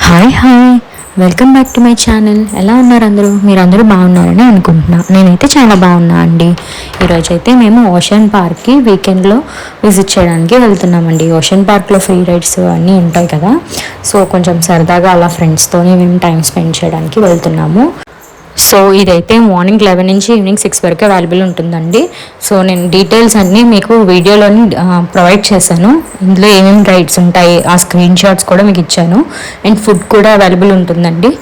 Hi hi, welcome back to my channel. ఎలా ఉన్నారు అందరూ? మీరందరూ బాగున్నారని అనుకుంటున్నా. నేనైతే చాలా బాగున్నా అండి. ఈరోజు అయితే మేము ఓషన్ పార్క్కి వీకెండ్లో విజిట్ చేయడానికి వెళ్తున్నామండి. ఓషన్ పార్క్లో ఫ్రీ రైడ్స్ అన్నీ ఉంటాయి కదా, సో కొంచెం సరదాగా అలా ఫ్రెండ్స్తోని మేము టైం స్పెండ్ చేయడానికి వెళ్తున్నాము. సో ఇదైతే మార్నింగ్ 11 నుంచి ఈవినింగ్ 6 వరకు అవైలబుల్ ఉంటుందండి. సో నేను డీటెయిల్స్ అన్నీ మీకు వీడియోలోని ప్రొవైడ్ చేశాను. ఇందులో ఏమేమి రైడ్స్ ఉంటాయి ఆ స్క్రీన్ షాట్స్ కూడా మీకు ఇచ్చాను. అండ్ ఫుడ్ కూడా అవైలబుల్ ఉంటుందండి.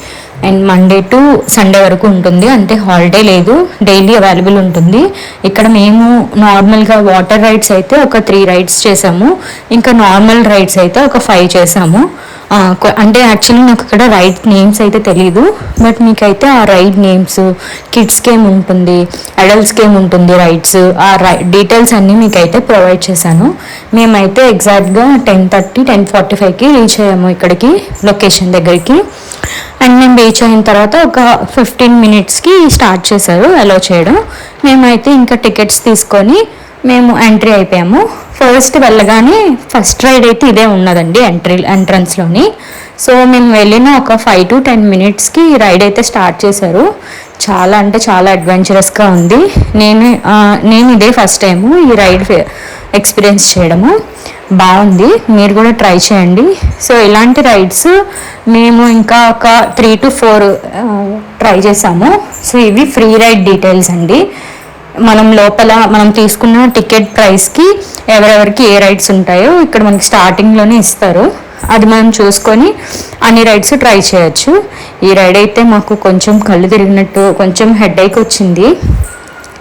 అండ్ మండే టు సండే వరకు ఉంటుంది, అంటే హాలిడే లేదు, డైలీ అవైలబుల్ ఉంటుంది. ఇక్కడ మేము నార్మల్గా వాటర్ రైడ్స్ అయితే ఒక 3 రైడ్స్ చేసాము, ఇంకా నార్మల్ రైడ్స్ అయితే ఒక 5 చేసాము. అంటే యాక్చువల్లీ నాకు ఇక్కడ రైడ్ నేమ్స్ అయితే తెలీదు, బట్ మీకైతే ఆ రైడ్ నేమ్స్, కిడ్స్కి ఏమి ఉంటుంది, అడల్ట్స్కి ఏమి ఉంటుంది రైడ్స్, ఆ డీటెయిల్స్ అన్నీ మీకైతే ప్రొవైడ్ చేశాను. మేమైతే ఎగ్జాక్ట్గా 10:30 10:45కి రీచ్ అయ్యాము ఇక్కడికి, లొకేషన్ దగ్గరికి. అండ్ మేము రీచ్ అయిన తర్వాత ఒక 15 మినిట్స్కి స్టార్ట్ చేశారు అలో చేయడం. మేమైతే ఇంకా టికెట్స్ తీసుకొని మేము ఎంట్రీ అయిపోయాము. ఫస్ట్ వెళ్ళగానే ఫస్ట్ రైడ్ అయితే ఇదే ఉన్నదండి ఎంట్రన్స్లోని. సో మేము వెళ్ళిన ఒక 5 to 10 మినిట్స్కి రైడ్ అయితే స్టార్ట్ చేశారు. చాలా అంటే చాలా అడ్వెంచరస్గా ఉంది. నేను ఇదే ఫస్ట్ టైము ఈ రైడ్ ఎక్స్పీరియన్స్ చేయడము. బాగుంది, మీరు కూడా ట్రై చేయండి. సో ఇలాంటి రైడ్స్ మేము ఇంకా ఒక 3 to 4 ట్రై చేసాము. సో ఇవి ఫ్రీ రైడ్ డీటెయిల్స్ అండి. మనం లోపల మనం తీసుకున్న టికెట్ ప్రైస్కి ఎవరెవరికి ఏ రైడ్స్ ఉంటాయో ఇక్కడ మనకి స్టార్టింగ్లోనే ఇస్తారు. అది మనం చూసుకొని అన్ని రైడ్స్ ట్రై చేయొచ్చు. ఈ రైడ్ అయితే మాకు కొంచెం కళ్ళు తిరిగినట్టు, కొంచెం హెడేక్ వచ్చింది,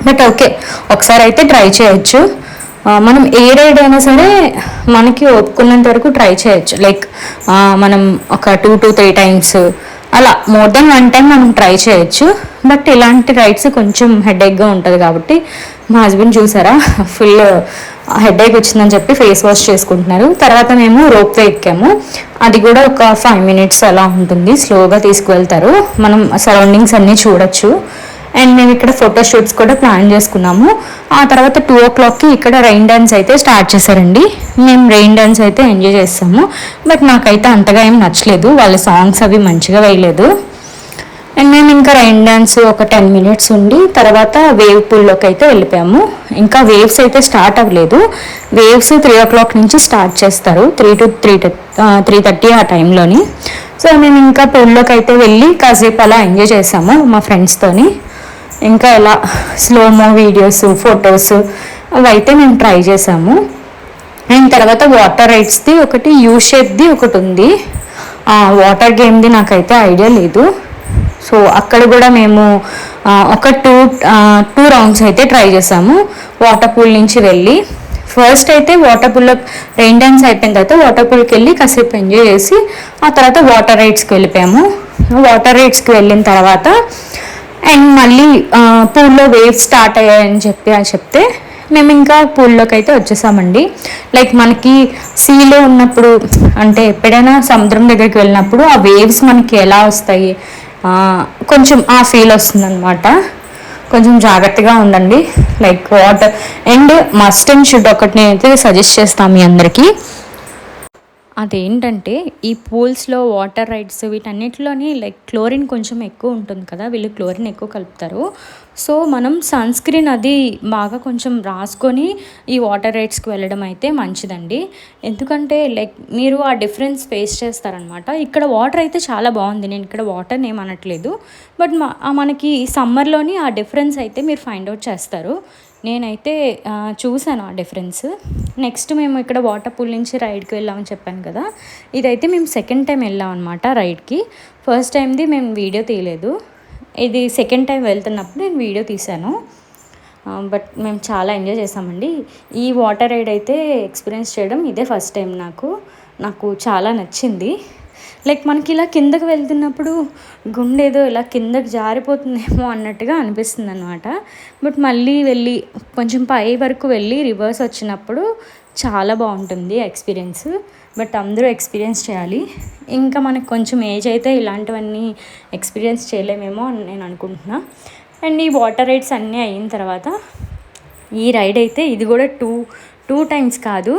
బట్ ఓకే, ఒకసారి అయితే ట్రై చేయొచ్చు. మనం ఏ రైడ్ అయినా సరే మనకి ఒప్పుకున్నంత వరకు ట్రై చేయొచ్చు. లైక్ మనం ఒక 2 to 3 టైమ్స్ అలా, మోర్ దెన్ 1 టైం మనం ట్రై చేయొచ్చు. బట్ ఇలాంటి రైడ్స్ కొంచెం హెడేక్గా ఉంటుంది కాబట్టి మా హస్బెండ్ చూసారా, ఫుల్ హెడేక్ వచ్చిందని చెప్పి ఫేస్ వాష్ చేసుకుంటున్నారు. తర్వాత మేము రోప్ వే ఎక్కాము. అది కూడా ఒక 5 మినిట్స్ అలా ఉంటుంది, స్లోగా తీసుకువెళ్తారు, మనం సరౌండింగ్స్ అన్నీ చూడొచ్చు. అండ్ మేము ఇక్కడ ఫోటోషూట్స్ కూడా ప్లాన్ చేసుకున్నాము. ఆ తర్వాత 2 o'clockకి ఇక్కడ రెయిన్ డ్యాన్స్ అయితే స్టార్ట్ చేశారండి. మేము రెయిన్ డ్యాన్స్ అయితే ఎంజాయ్ చేస్తాము, బట్ నాకైతే అంతగా ఏం నచ్చలేదు, వాళ్ళ సాంగ్స్ అవి మంచిగా వేయలేదు. అండ్ మేము ఇంకా రెయిన్ డ్యాన్స్ ఒక 10 మినిట్స్ ఉండి తర్వాత వేవ్ పూల్లోకి అయితే వెళ్ళిపోయాము. ఇంకా వేవ్స్ అయితే స్టార్ట్ అవ్వలేదు. వేవ్స్ 3 o'clock నుంచి స్టార్ట్ చేస్తారు, 3 to 3:30 ఆ టైంలోని. సో మేము ఇంకా పూల్లోకి అయితే వెళ్ళి కాసేపు అలా ఎంజాయ్ చేసాము మా ఫ్రెండ్స్తోని. ఇంకా ఇలా స్లోమో వీడియోస్, ఫొటోస్ అవి అయితే మేము ట్రై చేసాము. అండ్ తర్వాత వాటర్ రైడ్స్ది ఒకటి యూ షేప్ది ఒకటి ఉంది. వాటర్ గేమ్ది నాకైతే ఐడియా లేదు. సో అక్కడ కూడా మేము ఒక టూ రౌండ్స్ అయితే ట్రై చేసాము వాటర్ పూల్ నుంచి వెళ్ళి. ఫస్ట్ అయితే వాటర్ పూల్లో రెయిన్ డ్యాన్స్ అయిపోయిన తర్వాత వాటర్ పూల్కి వెళ్ళి కాసేపు ఎంజాయ్ చేసి ఆ తర్వాత వాటర్ రైడ్స్కి వెళ్ళిపోయాము. వాటర్ రైడ్స్కి వెళ్ళిన తర్వాత అండ్ మళ్ళీ పూల్లో వేవ్స్ స్టార్ట్ అయ్యాయని చెప్తే మేము ఇంకా పూల్లోకి అయితే వచ్చేసామండి. లైక్ మనకి సీలో ఉన్నప్పుడు, అంటే ఎప్పుడైనా సముద్రం దగ్గరికి వెళ్ళినప్పుడు ఆ వేవ్స్ మనకి ఎలా వస్తాయి, కొంచెం ఆ ఫీల్ వస్తుందన్నమాట. కొంచెం జాగ్రత్తగా ఉండండి. Like water and must and should ఒకటి నేనైతే సజెస్ట్ చేస్తాను మీ అందరికీ. అదేంటంటే ఈ పూల్స్లో వాటర్ రైడ్స్ వీటన్నిటిలోని లైక్ క్లోరిన్ కొంచెం ఎక్కువ ఉంటుంది కదా, వీళ్ళు క్లోరిన్ ఎక్కువ కలుపుతారు. సో మనం సన్ స్క్రీన్ అది బాగా కొంచెం రాసుకొని ఈ వాటర్ రైడ్స్కి వెళ్ళడం అయితే మంచిదండి. ఎందుకంటే లైక్ మీరు ఆ డిఫరెన్స్ ఫేస్ చేస్తారనమాట. ఇక్కడ వాటర్ అయితే చాలా బాగుంది, నేను ఇక్కడ వాటర్ని ఏమనట్లేదు, బట్ మనకి సమ్మర్లోని ఆ డిఫరెన్స్ అయితే మీరు ఫైండ్ అవుట్ చేస్తారు. నేనైతే చూసాను ఆ డిఫరెన్స్. నెక్స్ట్ మేము ఇక్కడ వాటర్ పూల్ నుంచి రైడ్కి వెళ్ళామని చెప్పాను కదా, ఇదైతే మేము సెకండ్ టైం వెళ్ళాం అనమాట రైడ్కి. ఫస్ట్ టైంది మేము వీడియో తీయలేదు, ఇది సెకండ్ టైం వెళ్తున్నప్పుడు నేను వీడియో తీశాను. బట్ మేము చాలా ఎంజాయ్ చేసామండి. ఈ వాటర్ రైడ్ అయితే ఎక్స్పీరియన్స్ చేయడం ఇదే ఫస్ట్ టైం. నాకు చాలా నచ్చింది. లైక్ మనకి ఇలా కిందకి వెళ్తున్నప్పుడు గుండె ఏదో ఇలా కిందకి జారిపోతుందేమో అన్నట్టుగా అనిపిస్తుంది అనమాట. బట్ మళ్ళీ వెళ్ళి కొంచెం పై వరకు వెళ్ళి రివర్స్ వచ్చినప్పుడు చాలా బాగుంటుంది ఎక్స్పీరియన్స్. బట్ అందరూ ఎక్స్పీరియన్స్ చేయాలి. ఇంకా మనకు కొంచెం ఏజ్ అయితే ఇలాంటివన్నీ ఎక్స్పీరియన్స్ చేయలేమేమో అని నేను అనుకుంటున్నా. అండ్ ఈ వాటర్ రైడ్స్ అన్నీ అయిన తర్వాత ఈ రైడ్ అయితే ఇది కూడా టూ టైమ్స్ కాదు,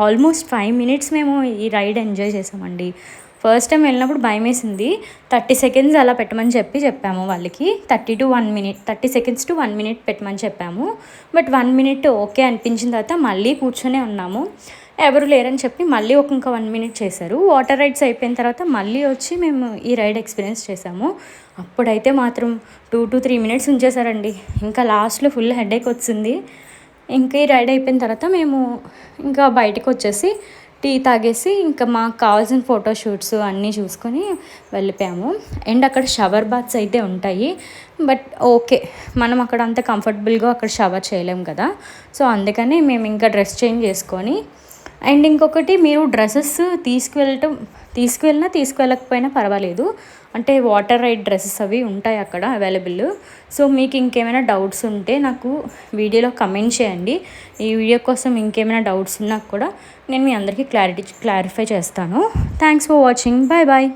ఆల్మోస్ట్ 5 మినిట్స్ మేము ఈ రైడ్ ఎంజాయ్ చేసామండి. ఫస్ట్ టైం వెళ్ళినప్పుడు భయం వేసింది. 30 సెకండ్స్ అలా పెట్టమని చెప్పాము వాళ్ళకి. 30 సెకండ్స్ టు 1 మినిట్ పెట్టమని చెప్పాము. బట్ 1 మినిట్ ఓకే అనిపించిన తర్వాత మళ్ళీ కూర్చొనే ఉన్నాము. ఎవరు లేరని చెప్పి మళ్ళీ ఇంకా 1 మినిట్ చేశారు. వాటర్ రైడ్స్ అయిపోయిన తర్వాత మళ్ళీ వచ్చి మేము ఈ రైడ్ ఎక్స్పీరియన్స్ చేసాము. అప్పుడైతే మాత్రం 2 to 3 మినిట్స్ ఉంచేసారండి. ఇంకా లాస్ట్లో ఫుల్ హెడేక్ వచ్చింది. ఇంకా ఈ రైడ్ అయిపోయిన తర్వాత మేము ఇంకా బయటకు వచ్చేసి టీ తాగేసి ఇంకా మాకు కావాల్సిన ఫోటోషూట్స్ అన్నీ చూసుకొని వెళ్ళిపోయాము. అండ్ అక్కడ షవర్ బాత్స్ అయితే ఉంటాయి. బట్ ఓకే, మనం అక్కడ అంత కంఫర్టబుల్గా అక్కడ షవర్ చేయలేము కదా. సో అందుకని మేము ఇంకా డ్రెస్ చేంజ్ చేసుకొని, అండ్ ఇంకొకటి, మీరు డ్రెస్సెస్ తీసుకువెళ్ళకపోయినా పర్వాలేదు. అంటే వాటర్ రైడ్ డ్రెస్సెస్ అవి ఉంటాయి అక్కడ అవైలబుల్. సో మీకు ఇంకేమైనా డౌట్స్ ఉంటే నాకు వీడియోలో కమెంట్ చేయండి. ఈ వీడియో కోసం ఇంకేమైనా డౌట్స్ ఉన్నా కూడా నేను మీ అందరికీ క్లారిఫై చేస్తాను. Thanks for watching. Bye bye.